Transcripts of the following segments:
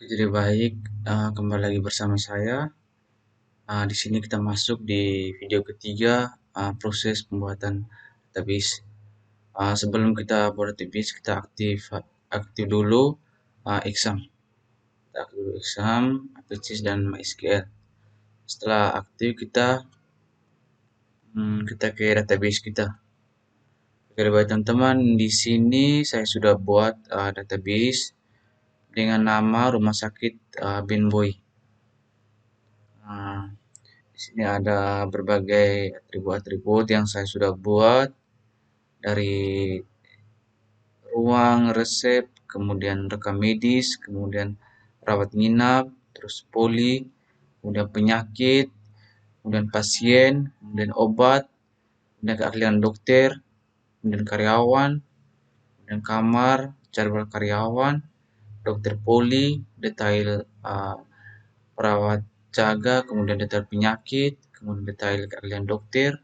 Jadi baik, kembali lagi bersama saya. Di sini kita masuk di video ketiga, proses pembuatan database. Sebelum kita buat database, kita aktif dulu exam. Kita aktif dulu exam, Apache dan MySQL. Setelah aktif, kita ke database kita. Oke, baik teman-teman, di sini saya sudah buat database dengan nama Rumah Sakit Binboy. Nah, di sini ada berbagai atribut-atribut yang saya sudah buat dari ruang resep, kemudian rekam medis, kemudian rawat inap, terus poli, kemudian penyakit, kemudian pasien, kemudian obat, kemudian keahlian dokter, kemudian karyawan, kemudian kamar, jadwal karyawan, dokter poli, detail perawat jaga, kemudian detail penyakit, kemudian detail keahlian dokter,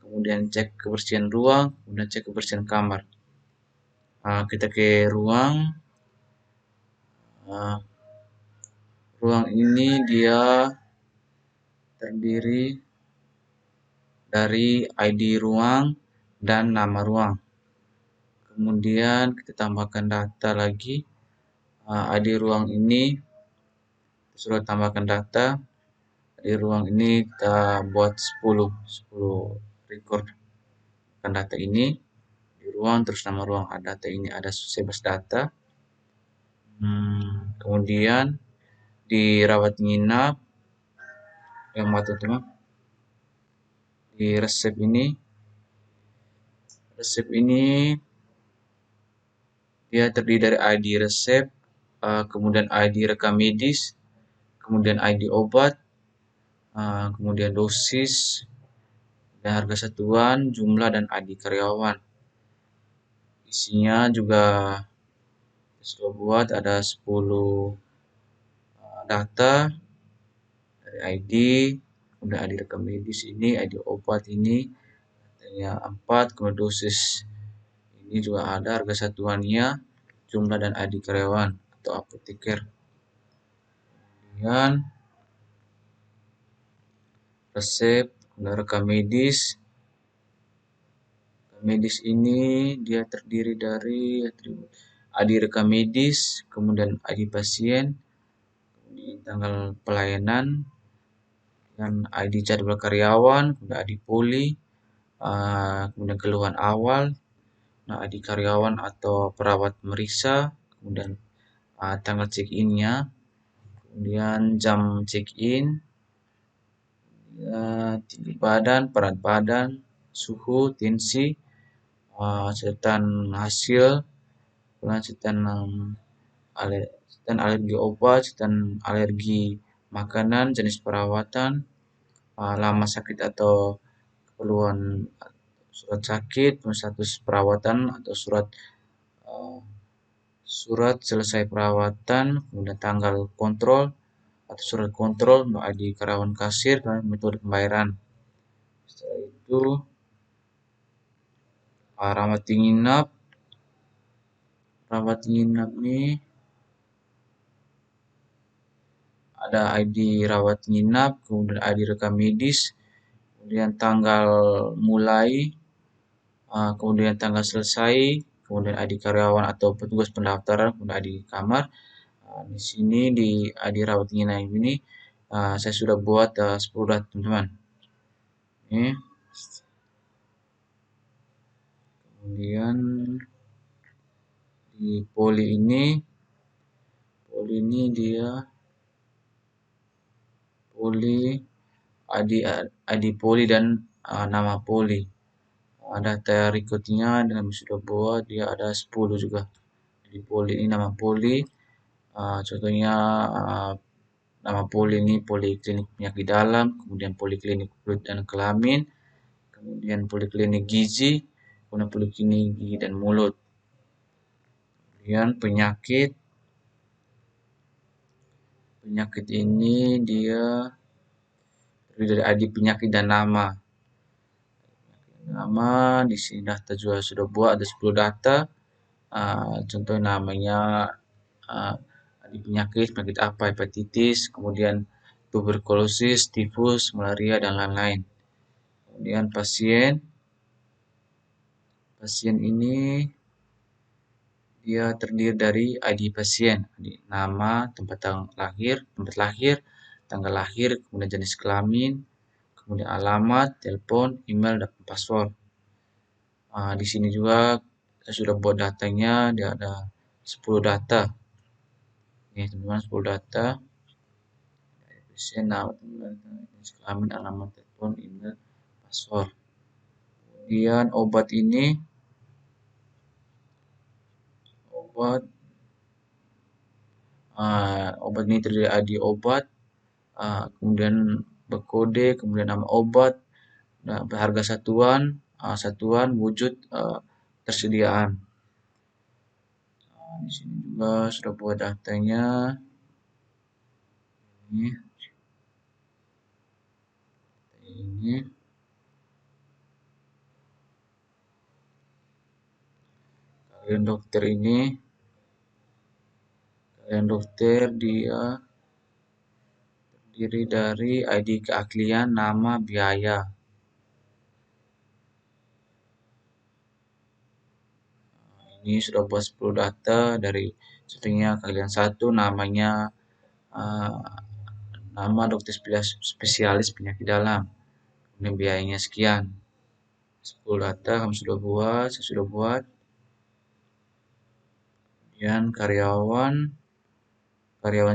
kemudian cek kebersihan ruang, kemudian cek kebersihan kamar. Kita ke ruang. Uh, Ruang ini dia terdiri dari ID ruang dan nama ruang. Kemudian kita tambahkan data lagi. ID ruang ini sudah tambahkan data. Di ruang ini kita buat 10 record data ini di ruang, terus nama ruang data ini ada 11 data. Kemudian di rawat inap yang teman di resep ini dia terdiri dari ID resep, kemudian ID rekam medis, kemudian ID obat, kemudian dosis dan harga satuan, jumlah, dan ID karyawan. Isinya juga sudah buat ada 10 data dari ID, kemudian ID rekam medis ini, ID obat ini, datanya 4, kemudian dosis ini juga ada harga satuannya, jumlah, dan ID karyawan atau apoteker. Kemudian resep, kemudian rekam medis. Medis ini dia terdiri dari ID rekam medis, kemudian ID pasien, kemudian tanggal pelayanan, dan ID jadwal karyawan, kemudian ID poli, kemudian keluhan awal, ID karyawan atau perawat meriksa, kemudian tanggal check-in-nya, kemudian jam check-in, tinggi badan, berat badan, suhu, tensi, catatan hasil, catatan alergi obat, catatan alergi makanan, jenis perawatan, lama sakit atau keperluan surat sakit, status perawatan atau surat selesai perawatan, kemudian tanggal kontrol atau surat kontrol, ID karyawan kasir, dan metode pembayaran. Setelah itu rawat inap nih ada ID rawat inap, kemudian ID rekam medis, kemudian tanggal mulai, kemudian tanggal selesai, kemudian ID karyawan atau petugas pendaftaran, kemudian ID kamar. Di sini di ID rawat inap ini saya sudah buat 10 data teman-teman. Ini. Kemudian di poli ini dia ID poli dan nama poli. Data rekodnya dengan sudah buat dia ada 10 juga. Di poli ini nama poli, contohnya nama poli ini poliklinik penyakit dalam, kemudian poliklinik kulit dan kelamin, kemudian poliklinik gizi, kemudian poliklinik gigi dan mulut. Kemudian penyakit ini dia terdiri dari ID penyakit dan nama. Di sini data juga sudah buat ada 10 data. Contoh namanya ID penyakit, penyakit apa, hepatitis, kemudian tuberkulosis, tifus, malaria, dan lain-lain. Kemudian pasien ini dia terdiri dari ID pasien, nama, tempat lahir, tanggal lahir, kemudian jenis kelamin, kemudian alamat, telepon, email, dan password. Di sini juga saya sudah buat datanya, dia ada 10 data. Ini teman-teman 10 data. Pasien, nama, jenis kelamin, alamat, telepon, email, password. Kemudian obat ini terdiri dari ID obat, kemudian berkode, kemudian nama obat, harga satuan, wujud, tersediaan. Di sini juga sudah buat datanya. Ini kalian dokter dia terdiri dari ID keahlian, nama, biaya. Ini sudah buat 10 data dari contohnya kalian satu namanya, nama dokter spesialis penyakit dalam, kemudian biayanya sekian. 10 data saya sudah buat. Kemudian karyawan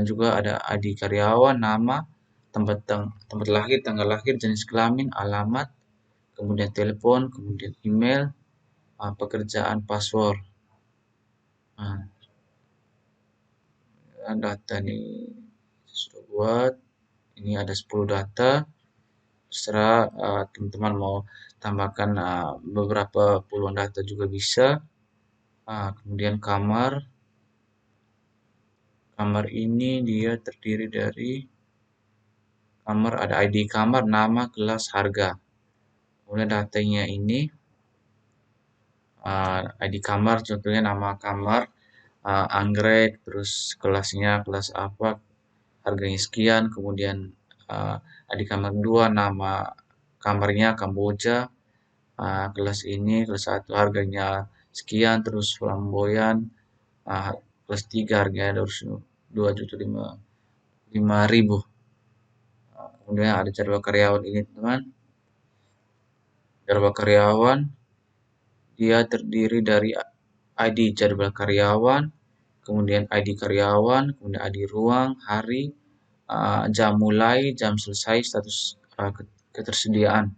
juga ada ID karyawan, nama, tempat lahir, tanggal lahir, jenis kelamin, alamat, kemudian telepon, kemudian email, pekerjaan, password. Data ini sudah buat. Ini ada 10 data. Terserah teman-teman mau tambahkan beberapa puluhan data juga bisa. Kemudian kamar ini dia terdiri dari kamar, ada ID kamar, nama, kelas, harga. Kemudian datanya ini ID kamar, contohnya nama kamar, anggrek, terus kelasnya kelas apa, harganya sekian. Kemudian ID kamar 2, nama kamarnya Kamboja, kelas ini kelas 1 harganya sekian, terus flamboyan, kelas 3 harganya 2.500.000. Kemudian ada jadwal karyawan ini teman. Jadwal karyawan dia terdiri dari ID jadwal karyawan, kemudian ID karyawan, kemudian ID ruang, hari, jam mulai, jam selesai, status ketersediaan.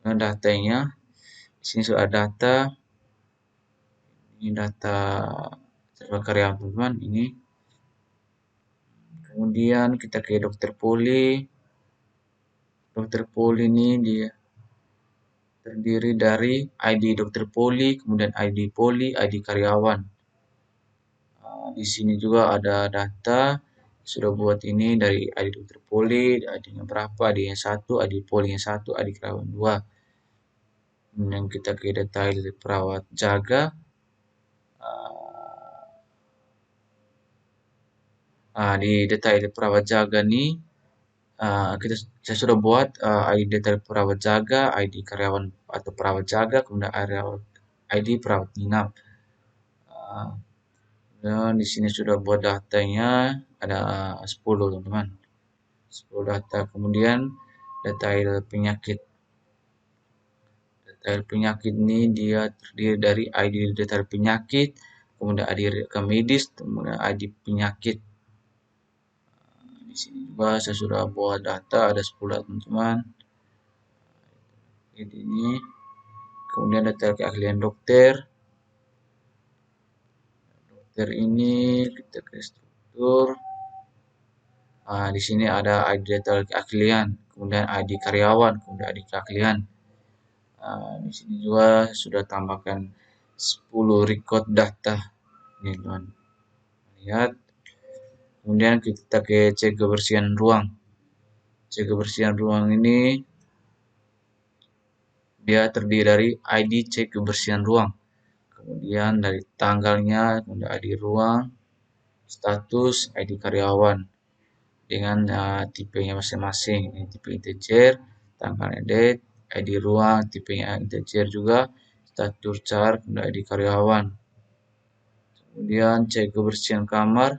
Nah, datanya di sini sudah ada data. Ini data jadwal karyawan teman-teman ini. Kemudian kita ke dokter poli. Dokter poli ini dia terdiri dari ID dokter poli, kemudian ID poli, ID karyawan. Di sini juga ada data sudah buat ini dari ID dokter poli, ID-nya berapa, ID-nya 1, ID polinya 1, ID karyawan 2. Kemudian kita ke detail perawat jaga. Di detail perawat jaga nih saya sudah buat ID detail perawat jaga, ID karyawan atau perawat jaga, kemudian ID perawat inap. Dan di sini sudah buat datanya ada 10 teman-teman. 10 data. Kemudian detail penyakit. Detail penyakit ini dia terdiri dari ID detail penyakit, kemudian ID rekam medis, kemudian ID penyakit. Di sini juga saya sudah buat data ada 10 teman-teman. Ini kemudian detail keahlian dokter. Dokter ini kita ke struktur. Di sini ada ID detail keahlian, kemudian ID karyawan, kemudian ID keahlian. Di sini juga sudah tambahkan 10 record data. Ini teman. Lihat. Kemudian kita ke cek kebersihan ruang. Cek kebersihan ruang ini dia terdiri dari ID cek kebersihan ruang. Kemudian dari tanggalnya, kemudian ID ruang, status, ID karyawan dengan tipenya masing-masing. Ini tipe integer, tanggalnya date, ID ruang, tipenya integer juga, status char, kemudian ID karyawan. Kemudian cek kebersihan kamar.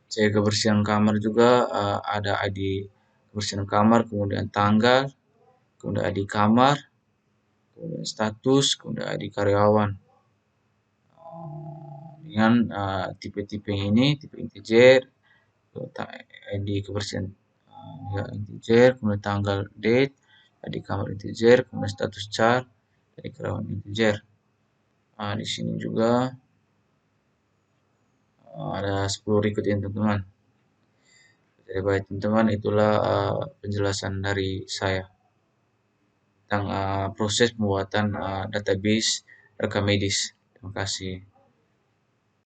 Cek kebersihan kamar juga ada ID kebersihan kamar, kemudian tanggal, kemudian ID kamar, kemudian status, kemudian ID karyawan. Dengan tipe-tipe ini, tipe integer, ID kebersihan ya integer, kemudian tanggal date, ID kamar integer, kemudian status char, ID karyawan integer. Di sini juga ada 10 record ini teman-teman. Jadi baik teman-teman, itulah penjelasan dari saya tentang proses pembuatan database rekam medis. Terima kasih.